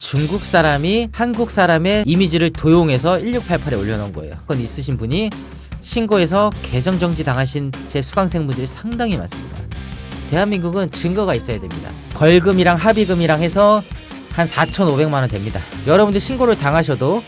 중국 사람이 한국 사람의 이미지를 도용해서 1688에 올려놓은 거예요. 그건 있으신 분이 신고해서 계정 정지 당하신 제 수강생분들이 상당히 많습니다. 대한민국은 증거가 있어야 됩니다. 벌금이랑 합의금이랑 해서 한 4,500만원 됩니다. 여러분들 신고를 당하셔도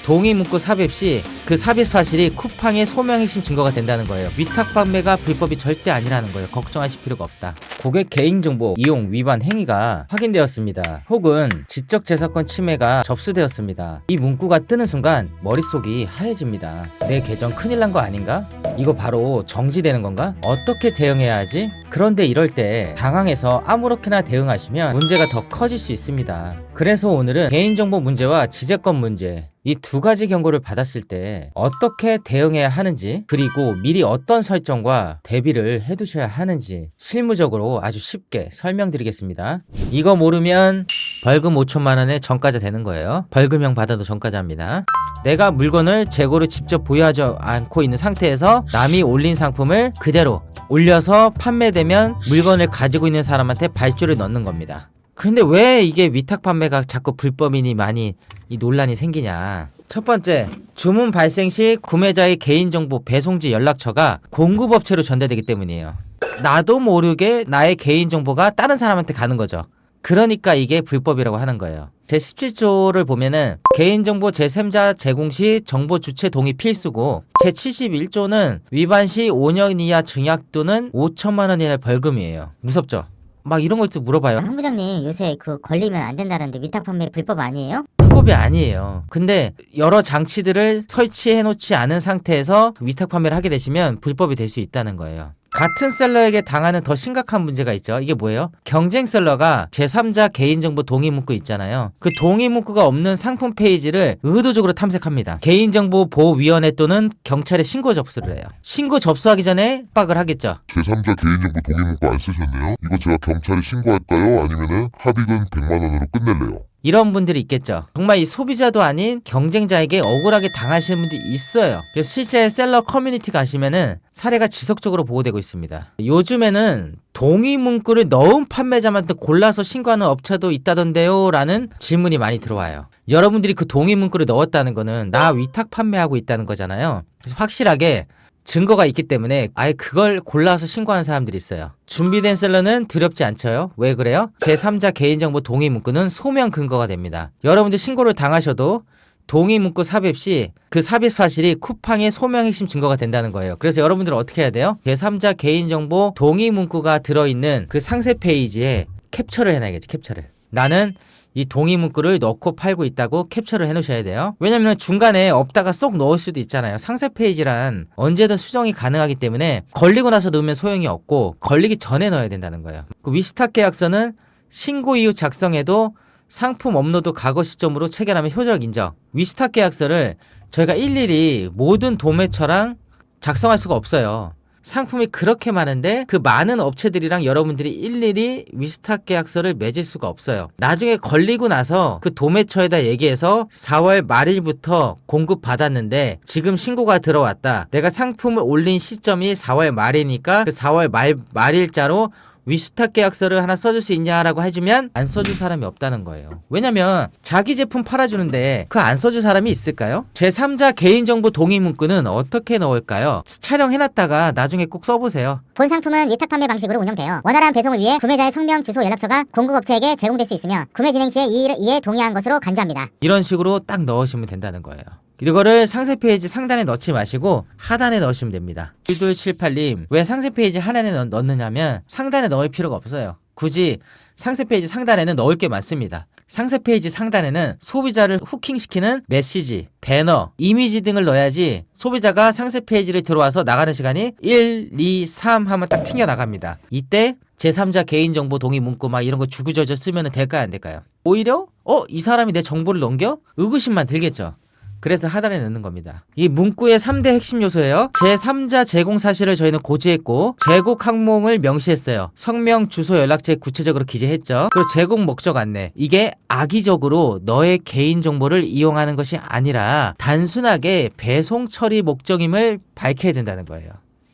동의 문구 삽입 시 그 삽입 사실이 쿠팡의 소명 핵심 증거가 된다는 거예요. 위탁 판매가 불법이 절대 아니라는 거예요. 걱정하실 필요가 없다. 고객 개인정보 이용 위반 행위가 확인되었습니다. 혹은 지적재산권 침해가 접수되었습니다. 이 문구가 뜨는 순간 머릿속이 하얘집니다. 내 계정 큰일 난 거 아닌가? 이거 바로 정지되는 건가? 어떻게 대응해야 하지? 그런데 이럴 때 당황해서 아무렇게나 대응하시면 문제가 더 커질 수 있습니다. 그래서 오늘은 개인정보 문제와 지재권 문제, 이 두 가지 경고를 받았을 때 어떻게 대응해야 하는지, 그리고 미리 어떤 설정과 대비를 해두셔야 하는지 실무적으로 아주 쉽게 설명드리겠습니다. 이거 모르면 벌금 5천만원의 전과자 되는 거예요. 벌금형 받아도 전과자입니다. 내가 물건을 재고를 직접 보유하지 않고 있는 상태에서 남이 올린 상품을 그대로 올려서 판매되면 물건을 가지고 있는 사람한테 발주를 넣는 겁니다. 근데 왜 이게 위탁 판매가 자꾸 불법이니 많이 이 논란이 생기냐? 첫 번째, 주문 발생 시 구매자의 개인정보 배송지 연락처가 공급업체로 전달되기 때문이에요. 나도 모르게 나의 개인정보가 다른 사람한테 가는 거죠. 그러니까 이게 불법이라고 하는 거예요. 제17조를 보면은 개인정보 제3자 제공 시 정보 주체 동의 필수고, 제71조는 위반 시 5년 이하 징역 또는 5천만 원 이하의 벌금이에요. 무섭죠? 막 이런 걸 또 물어봐요. 한 부장님, 요새 그 걸리면 안 된다는데 위탁 판매 불법 아니에요? 불법이 아니에요. 근데 여러 장치들을 설치해 놓지 않은 상태에서 위탁 판매를 하게 되시면 불법이 될 수 있다는 거예요. 같은 셀러에게 당하는 더 심각한 문제가 있죠. 이게 뭐예요? 경쟁 셀러가 제3자 개인정보 동의 문구 있잖아요. 그 동의 문구가 없는 상품 페이지를 의도적으로 탐색합니다. 개인정보 보호위원회 또는 경찰에 신고 접수를 해요. 신고 접수하기 전에 빡을 하겠죠. 제3자 개인정보 동의 문구 안 쓰셨네요? 이거 제가 경찰에 신고할까요? 아니면은 합의금 100만 원으로 끝낼래요? 이런 분들이 있겠죠. 정말 이 소비자도 아닌 경쟁자에게 억울하게 당하시는 분들이 있어요. 그래서 실제 셀러 커뮤니티 가시면은 사례가 지속적으로 보고되고 있습니다. 요즘에는 동의 문구를 넣은 판매자한테 골라서 신고하는 업체도 있다던데요? 라는 질문이 많이 들어와요. 여러분들이 그 동의 문구를 넣었다는 거는 나 위탁 판매하고 있다는 거잖아요. 그래서 확실하게 증거가 있기 때문에 아예 그걸 골라서 신고하는 사람들이 있어요. 준비된 셀러는 두렵지 않죠? 왜 그래요? 제3자 개인정보 동의 문구는 소명 근거가 됩니다. 여러분들 신고를 당하셔도 동의 문구 삽입 시 그 삽입 사실이 쿠팡의 소명 핵심 증거가 된다는 거예요. 그래서 여러분들은 어떻게 해야 돼요? 제3자 개인정보 동의 문구가 들어있는 그 상세 페이지에 캡처를 해놔야겠지. 캡처를. 나는 이 동의 문구를 넣고 팔고 있다고 캡처를 해놓으셔야 돼요. 왜냐면 중간에 없다가 쏙 넣을 수도 있잖아요. 상세 페이지란 언제든 수정이 가능하기 때문에 걸리고 나서 넣으면 소용이 없고 걸리기 전에 넣어야 된다는 거예요. 그 위스탁 계약서는 신고 이후 작성해도 상품 업로드 과거 시점으로 체결하면 효력 인정. 위스탁 계약서를 저희가 일일이 모든 도매처랑 작성할 수가 없어요. 상품이 그렇게 많은데 그 많은 업체들이랑 여러분들이 일일이 위스탁 계약서를 맺을 수가 없어요. 나중에 걸리고 나서 그 도매처에다 얘기해서 4월 말일부터 공급 받았는데 지금 신고가 들어왔다. 내가 상품을 올린 시점이 4월 말이니까 그 4월 말일자로 위스탁 계약서를 하나 써줄 수 있냐라고 해주면 안 써줄 사람이 없다는 거예요. 왜냐면 자기 제품 팔아주는데 그 안 써줄 사람이 있을까요? 제3자 개인정보 동의 문구는 어떻게 넣을까요? 촬영해놨다가 나중에 꼭 써보세요. 본 상품은 위탁 판매 방식으로 운영되어 원활한 배송을 위해 구매자의 성명, 주소, 연락처가 공급업체에게 제공될 수 있으며 구매 진행 시에 이에 동의한 것으로 간주합니다. 이런 식으로 딱 넣으시면 된다는 거예요. 이거를 상세 페이지 상단에 넣지 마시고 하단에 넣으시면 됩니다. 1278님, 왜 상세 페이지 하단에 넣느냐면 상단에 넣을 필요가 없어요. 굳이 상세 페이지 상단에는 넣을 게 많습니다. 상세 페이지 상단에는 소비자를 후킹시키는 메시지, 배너, 이미지 등을 넣어야지 소비자가 상세 페이지를 들어와서 나가는 시간이 1, 2, 3 하면 딱 튕겨 나갑니다. 이때 제3자 개인정보 동의 문구 막 이런 거 주구절절 쓰면 될까요, 안 될까요? 오히려 이 사람이 내 정보를 넘겨? 의구심만 들겠죠. 그래서 하단에 넣는 겁니다. 이 문구의 3대 핵심 요소예요. 제3자 제공 사실을 저희는 고지했고 제공 항목을 명시했어요. 성명, 주소, 연락처에 구체적으로 기재했죠. 그리고 제공 목적 안내. 이게 악의적으로 너의 개인정보를 이용하는 것이 아니라 단순하게 배송 처리 목적임을 밝혀야 된다는 거예요.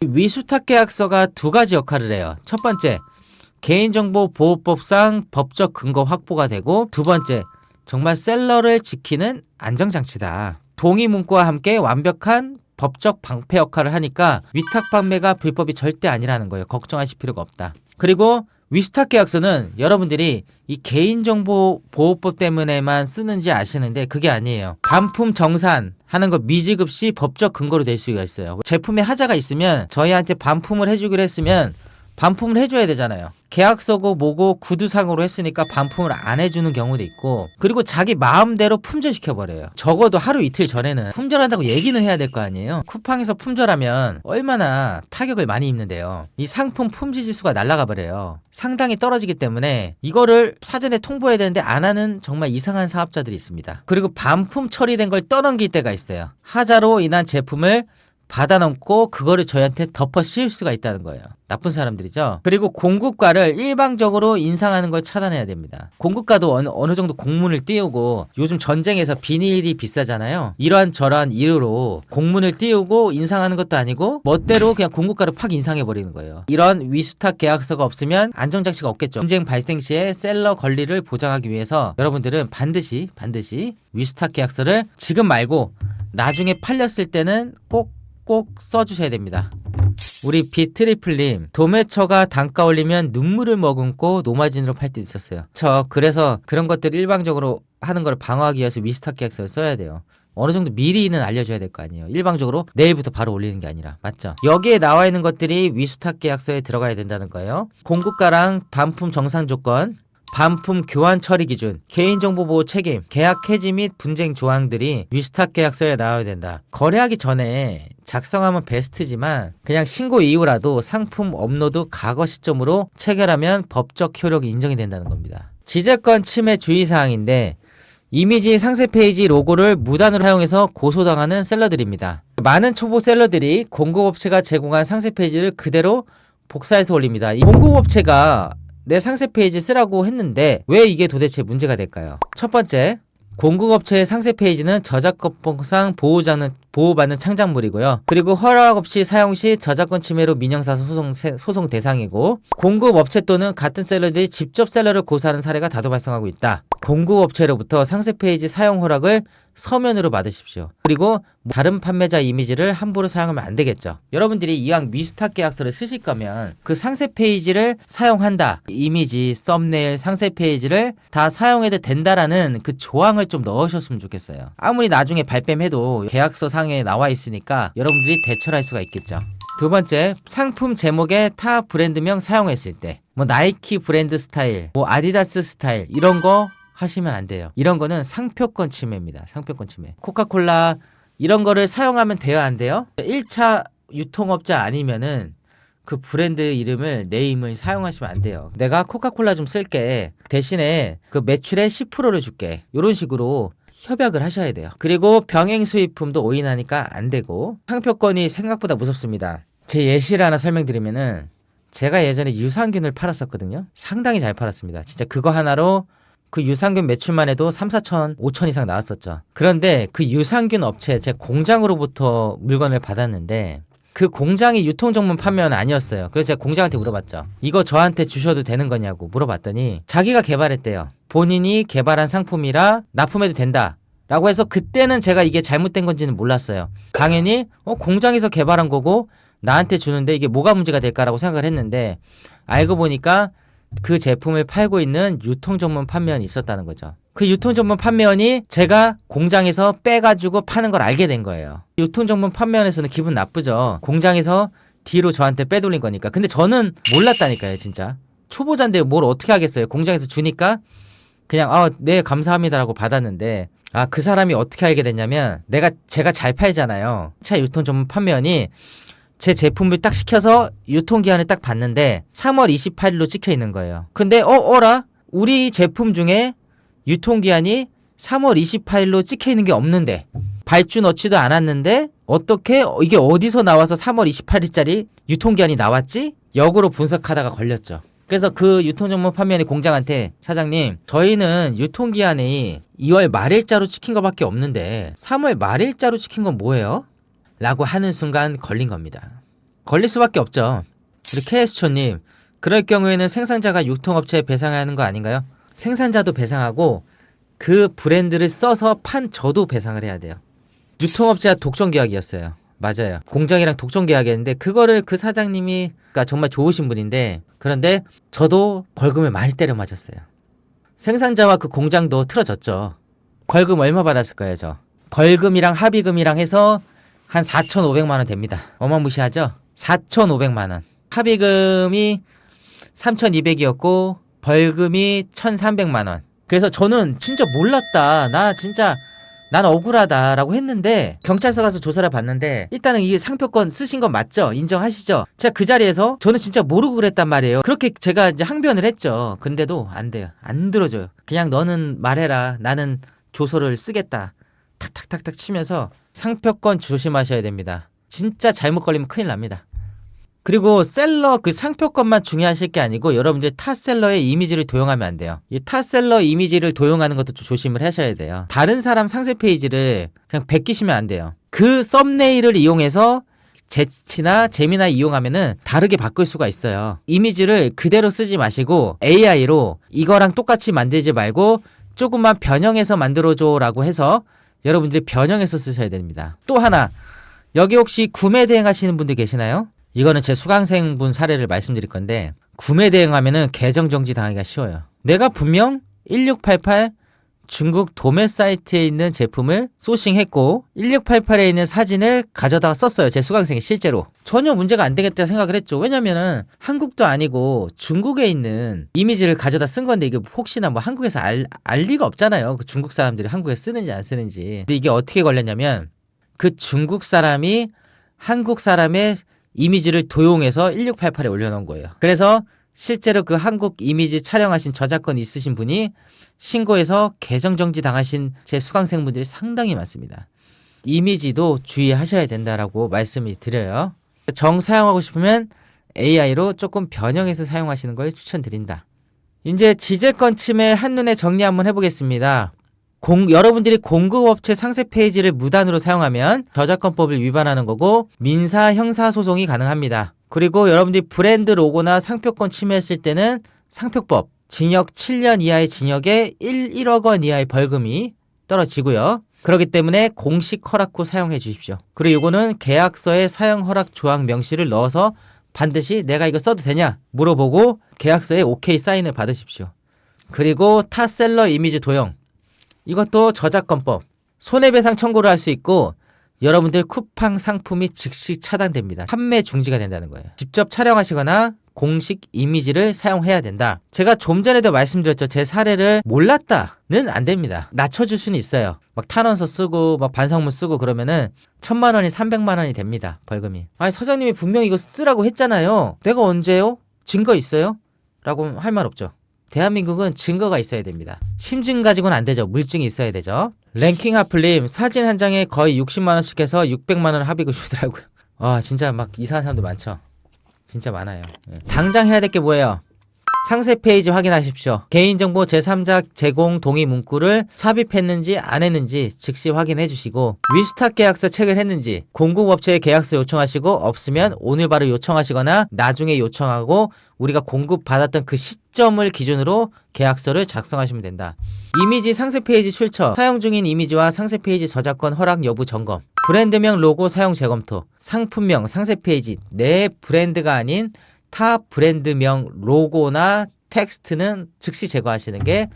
위수탁 계약서가 두 가지 역할을 해요. 첫 번째, 개인정보 보호법상 법적 근거 확보가 되고, 두 번째, 정말 셀러를 지키는 안정장치다. 동의 문구와 함께 완벽한 법적 방패 역할을 하니까 위탁 판매가 불법이 절대 아니라는 거예요. 걱정하실 필요가 없다. 그리고 위탁 계약서는 여러분들이 이 개인정보보호법 때문에만 쓰는지 아시는데 그게 아니에요. 반품 정산 하는 거 미지급 시 법적 근거로 될 수가 있어요. 제품에 하자가 있으면 저희한테 반품을 해주기로 했으면 반품을 해줘야 되잖아요. 계약서고 뭐고 구두상으로 했으니까 반품을 안 해주는 경우도 있고, 그리고 자기 마음대로 품절시켜버려요. 적어도 하루 이틀 전에는 품절한다고 얘기는 해야 될 거 아니에요. 쿠팡에서 품절하면 얼마나 타격을 많이 입는데요. 이 상품 품질 지수가 날아가 버려요. 상당히 떨어지기 때문에 이거를 사전에 통보해야 되는데 안 하는 정말 이상한 사업자들이 있습니다. 그리고 반품 처리된 걸 떠넘길 때가 있어요. 하자로 인한 제품을 받아넘고 그거를 저희한테 덮어 씌울 수가 있다는 거예요. 나쁜 사람들이죠. 그리고 공급가를 일방적으로 인상하는 걸 차단해야 됩니다. 공급가도 어느 정도 공문을 띄우고, 요즘 전쟁에서 비닐이 비싸잖아요. 이러한 저러한 이유로 공문을 띄우고 인상하는 것도 아니고 멋대로 그냥 공급가를 팍 인상해 버리는 거예요. 이런 위수탁 계약서가 없으면 안정장치가 없겠죠. 전쟁 발생 시에 셀러 권리를 보장하기 위해서 여러분들은 반드시 위수탁 계약서를 지금 말고 나중에 팔렸을 때는 꼭 써주셔야 됩니다. 우리 비트리플님, 도매처가 단가 올리면 눈물을 머금고 노마진으로 팔 때 있었어요. 그래서 그런 것들을 일방적으로 하는 걸 방어하기 위해서 위스탁 계약서를 써야 돼요. 어느 정도 미리는 알려줘야 될 거 아니에요. 일방적으로 내일부터 바로 올리는 게 아니라. 맞죠? 여기에 나와 있는 것들이 위수탁 계약서에 들어가야 된다는 거예요. 공급가랑 반품 정상 조건, 반품 교환 처리 기준, 개인정보 보호 책임, 계약 해지 및 분쟁 조항들이 위스탁 계약서에 나와야 된다. 거래하기 전에 작성하면 베스트지만 그냥 신고 이후라도 상품 업로드 과거 시점으로 체결하면 법적 효력이 인정이 된다는 겁니다. 지재권 침해 주의사항인데, 이미지 상세 페이지 로고를 무단으로 사용해서 고소당하는 셀러들입니다. 많은 초보 셀러들이 공급업체가 제공한 상세 페이지를 그대로 복사해서 올립니다. 이 공급업체가 내 상세 페이지 쓰라고 했는데 왜 이게 도대체 문제가 될까요? 첫 번째, 공급업체의 상세 페이지는 저작권법상 보호받는 창작물이고요. 그리고 허락 없이 사용 시 저작권 침해로 민형사상 소송 대상이고, 공급업체 또는 같은 셀러들이 직접 셀러를 고소하는 사례가 다도 발생하고 있다. 공급업체로부터 상세 페이지 사용 허락을 서면으로 받으십시오. 그리고 다른 판매자 이미지를 함부로 사용하면 안 되겠죠. 여러분들이 이왕 위스탁 계약서를 쓰실 거면 그 상세 페이지를 사용한다, 이미지, 썸네일, 상세 페이지를 다 사용해도 된다라는 그 조항을 좀 넣으셨으면 좋겠어요. 아무리 나중에 발뺌해도 계약서 상에 나와 있으니까 여러분들이 대처할 수가 있겠죠. 두 번째, 상품 제목에 타 브랜드명 사용했을 때, 뭐 나이키 브랜드 스타일, 뭐 아디다스 스타일, 이런 거 하시면 안 돼요. 이런 거는 상표권 침해입니다. 상표권 침해. 코카콜라 이런 거를 사용하면 돼요, 안 돼요? 1차 유통업자 아니면은 그 브랜드 이름을, 네임을 사용하시면 안 돼요. 내가 코카콜라 좀 쓸게, 대신에 그 매출의 10%를 줄게, 이런 식으로 협약을 하셔야 돼요. 그리고 병행 수입품도 오인하니까 안 되고, 상표권이 생각보다 무섭습니다. 제 예시를 하나 설명드리면은, 제가 예전에 유산균을 팔았었거든요. 상당히 잘 팔았습니다. 진짜 그거 하나로 그 유산균 매출만 해도 3, 4천, 5천 이상 나왔었죠. 그런데 그 유산균 업체, 제 공장으로부터 물건을 받았는데 그 공장이 유통정문 판매는 아니었어요. 그래서 제가 공장한테 물어봤죠. 이거 저한테 주셔도 되는 거냐고 물어봤더니 자기가 개발했대요. 본인이 개발한 상품이라 납품해도 된다 라고 해서, 그때는 제가 이게 잘못된 건지는 몰랐어요. 당연히 공장에서 개발한 거고 나한테 주는데 이게 뭐가 문제가 될까라고 생각을 했는데, 알고 보니까 그 제품을 팔고 있는 유통전문 판매원이 있었다는 거죠. 그 유통전문 판매원이 제가 공장에서 빼가지고 파는 걸 알게 된 거예요. 유통전문 판매원에서는 기분 나쁘죠. 공장에서 뒤로 저한테 빼돌린 거니까. 근데 저는 몰랐다니까요. 진짜 초보자인데 뭘 어떻게 하겠어요. 공장에서 주니까 그냥 네 감사합니다라고 받았는데, 그 사람이 어떻게 알게 됐냐면, 제가 잘 팔잖아요. 차 유통전문 판매원이 제 제품을 딱 시켜서 유통기한을 딱 봤는데 3월 28일로 찍혀 있는 거예요. 근데 어라? 우리 제품 중에 유통기한이 3월 28일로 찍혀 있는 게 없는데, 발주 넣지도 않았는데 어떻게 이게 어디서 나와서 3월 28일짜리 유통기한이 나왔지? 역으로 분석하다가 걸렸죠. 그래서 그 유통정보 판매원이 공장한테, 사장님, 저희는 유통기한이 2월 말일자로 찍힌 거밖에 없는데 3월 말일자로 찍힌 건 뭐예요? 라고 하는 순간 걸린 겁니다. 걸릴 수밖에 없죠. 우리 KS초님, 그럴 경우에는 생산자가 유통업체에 배상해야 하는 거 아닌가요? 생산자도 배상하고 그 브랜드를 써서 판 저도 배상을 해야 돼요. 유통업체와 독점계약이었어요. 맞아요. 공장이랑 독점계약이었는데 그거를 그 사장님이 그러니까 정말 좋으신 분인데 그런데 저도 벌금을 많이 때려 맞았어요. 생산자와 그 공장도 틀어졌죠. 벌금 얼마 받았을 거예요, 저. 벌금이랑 합의금이랑 해서 한 4,500만 원 됩니다. 어마무시하죠? 4,500만 원. 합의금이 3,200이었고 벌금이 1,300만 원. 그래서 저는 진짜 몰랐다. 난 억울하다라고 했는데 경찰서 가서 조사를 받는데 일단은 이게 상표권 쓰신 건 맞죠? 인정하시죠? 제가 그 자리에서 저는 진짜 모르고 그랬단 말이에요. 그렇게 제가 이제 항변을 했죠. 근데도 안 돼요. 안 들어줘요. 그냥 너는 말해라. 나는 조서를 쓰겠다. 탁탁탁탁 치면서 상표권 조심하셔야 됩니다. 진짜 잘못 걸리면 큰일 납니다. 그리고 셀러 그 상표권만 중요하실 게 아니고 여러분들 타 셀러의 이미지를 도용하면 안 돼요. 이 타 셀러 이미지를 도용하는 것도 좀 조심을 하셔야 돼요. 다른 사람 상세 페이지를 그냥 베끼시면 안 돼요. 그 썸네일을 이용해서 제치나 제미나 이용하면은 다르게 바꿀 수가 있어요. 이미지를 그대로 쓰지 마시고 AI로 이거랑 똑같이 만들지 말고 조금만 변형해서 만들어줘라고 해서 여러분들이 변형해서 쓰셔야 됩니다. 또 하나, 여기 혹시 구매 대행하시는 분들 계시나요? 이거는 제 수강생분 사례를 말씀드릴 건데 구매 대행하면은 계정 정지 당하기가 쉬워요. 내가 분명 1688 중국 도매 사이트에 있는 제품을 소싱했고 1688에 있는 사진을 가져다가 썼어요. 제 수강생이 실제로. 전혀 문제가 안 되겠다 생각을 했죠. 왜냐면은 한국도 아니고 중국에 있는 이미지를 가져다 쓴 건데 이게 혹시나 뭐 한국에서 알 리가 없잖아요. 그 중국 사람들이 한국에 쓰는지 안 쓰는지. 근데 이게 어떻게 걸렸냐면 그 중국 사람이 한국 사람의 이미지를 도용해서 1688에 올려놓은 거예요. 그래서 실제로 그 한국 이미지 촬영하신 저작권 있으신 분이 신고해서 계정 정지 당하신 제 수강생분들이 상당히 많습니다. 이미지도 주의하셔야 된다라고 말씀을 드려요. 정 사용하고 싶으면 AI로 조금 변형해서 사용하시는 걸 추천드린다. 이제 지재권 침해 한눈에 정리 한번 해보겠습니다. 여러분들이 공급업체 상세 페이지를 무단으로 사용하면 저작권법을 위반하는 거고 민사 형사 소송이 가능합니다. 그리고 여러분들이 브랜드 로고나 상표권 침해했을 때는 상표법 징역 7년 이하의 징역에 1억 원 이하의 벌금이 떨어지고요. 그렇기 때문에 공식 허락 후 사용해 주십시오. 그리고 이거는 계약서에 사용 허락 조항 명시를 넣어서 반드시 내가 이거 써도 되냐 물어보고 계약서에 오케이 사인을 받으십시오. 그리고 타 셀러 이미지 도용, 이것도 저작권법 손해배상 청구를 할 수 있고 여러분들 쿠팡 상품이 즉시 차단됩니다. 판매 중지가 된다는 거예요. 직접 촬영하시거나 공식 이미지를 사용해야 된다. 제가 좀 전에도 말씀드렸죠. 제 사례를 몰랐다는 안 됩니다. 낮춰줄 수는 있어요. 막 탄원서 쓰고 막 반성문 쓰고 그러면은 1,000만 원이 300만 원이 됩니다. 벌금이. 아니 서장님이 분명히 이거 쓰라고 했잖아요. 내가 언제요? 증거 있어요? 라고 할 말 없죠. 대한민국은 증거가 있어야 됩니다. 심증 가지고는 안 되죠. 물증이 있어야 되죠. 랭킹 하플님 사진 한 장에 거의 60만 원씩 해서 600만 원 합의금 주더라고요. 진짜 막 이상한 사람도 많죠. 진짜 많아요. 당장 해야 될 게 뭐예요? 상세 페이지 확인하십시오. 개인정보 제3자 제공 동의 문구를 삽입했는지 안 했는지 즉시 확인해 주시고 위스탁 계약서 체결했는지 공급업체에 계약서 요청하시고 없으면 오늘 바로 요청하시거나 나중에 요청하고 우리가 공급받았던 그 시점을 기준으로 계약서를 작성하시면 된다. 이미지 상세 페이지 출처, 사용 중인 이미지와 상세 페이지 저작권 허락 여부 점검, 브랜드명 로고 사용 재검토, 상품명 상세 페이지 내 브랜드가 아닌 타 브랜드명 로고나 텍스트는 즉시 제거하시는 게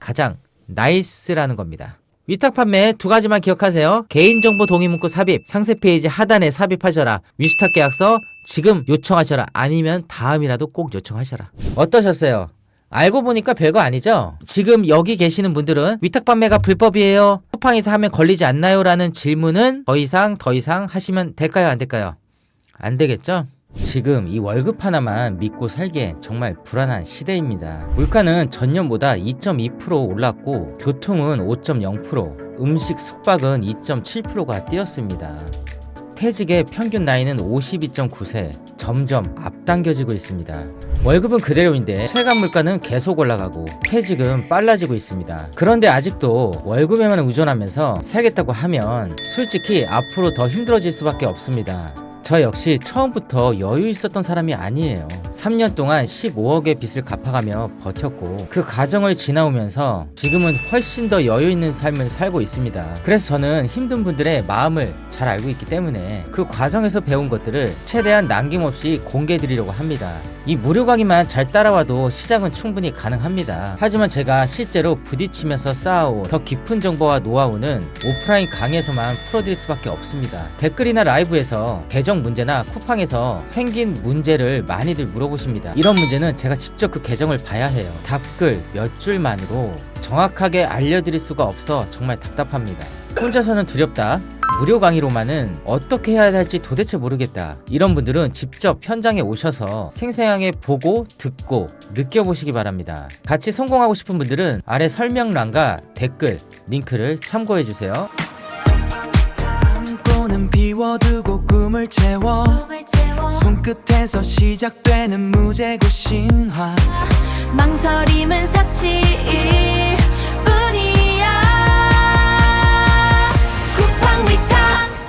가장 나이스라는 겁니다. 위탁 판매 두 가지만 기억하세요. 개인정보 동의문구 삽입, 상세 페이지 하단에 삽입하셔라. 위탁 계약서 지금 요청하셔라. 아니면 다음이라도 꼭 요청하셔라. 어떠셨어요? 알고 보니까 별거 아니죠? 지금 여기 계시는 분들은 위탁 판매가 불법이에요? 쿠팡에서 하면 걸리지 않나요? 라는 질문은 더 이상 하시면 될까요? 안 될까요? 안 되겠죠? 지금 이 월급 하나만 믿고 살기엔 정말 불안한 시대입니다. 물가는 전년보다 2.2% 올랐고 교통은 5.0%, 음식 숙박은 2.7%가 뛰었습니다. 퇴직의 평균 나이는 52.9세, 점점 앞당겨지고 있습니다. 월급은 그대로인데 체감 물가는 계속 올라가고 퇴직은 빨라지고 있습니다. 그런데 아직도 월급에만 의존하면서 살겠다고 하면 솔직히 앞으로 더 힘들어질 수밖에 없습니다. 저 역시 처음부터 여유 있었던 사람이 아니에요. 3년 동안 15억의 빚을 갚아가며 버텼고 그 과정을 지나오면서 지금은 훨씬 더 여유 있는 삶을 살고 있습니다. 그래서 저는 힘든 분들의 마음을 잘 알고 있기 때문에 그 과정에서 배운 것들을 최대한 남김없이 공개해드리려고 합니다. 이 무료 강의만 잘 따라와도 시작은 충분히 가능합니다. 하지만 제가 실제로 부딪히면서 쌓아온 더 깊은 정보와 노하우는 오프라인 강의에서만 풀어드릴 수밖에 없습니다. 댓글이나 라이브에서 계정 문제나 쿠팡에서 생긴 문제를 많이들 물어보십니다. 이런 문제는 제가 직접 그 계정을 봐야 해요. 답글 몇 줄만으로 정확하게 알려드릴 수가 없어 정말 답답합니다. 혼자서는 두렵다. 무료 강의로만은 어떻게 해야 할지 도대체 모르겠다. 이런 분들은 직접 현장에 오셔서 생생하게 보고 듣고 느껴보시기 바랍니다. 같이 성공하고 싶은 분들은 아래 설명란과 댓글 링크를 참고해주세요. 는 비워두고 꿈을 채워 손끝에서 시작되는 무제고 신화 망설임은 사치일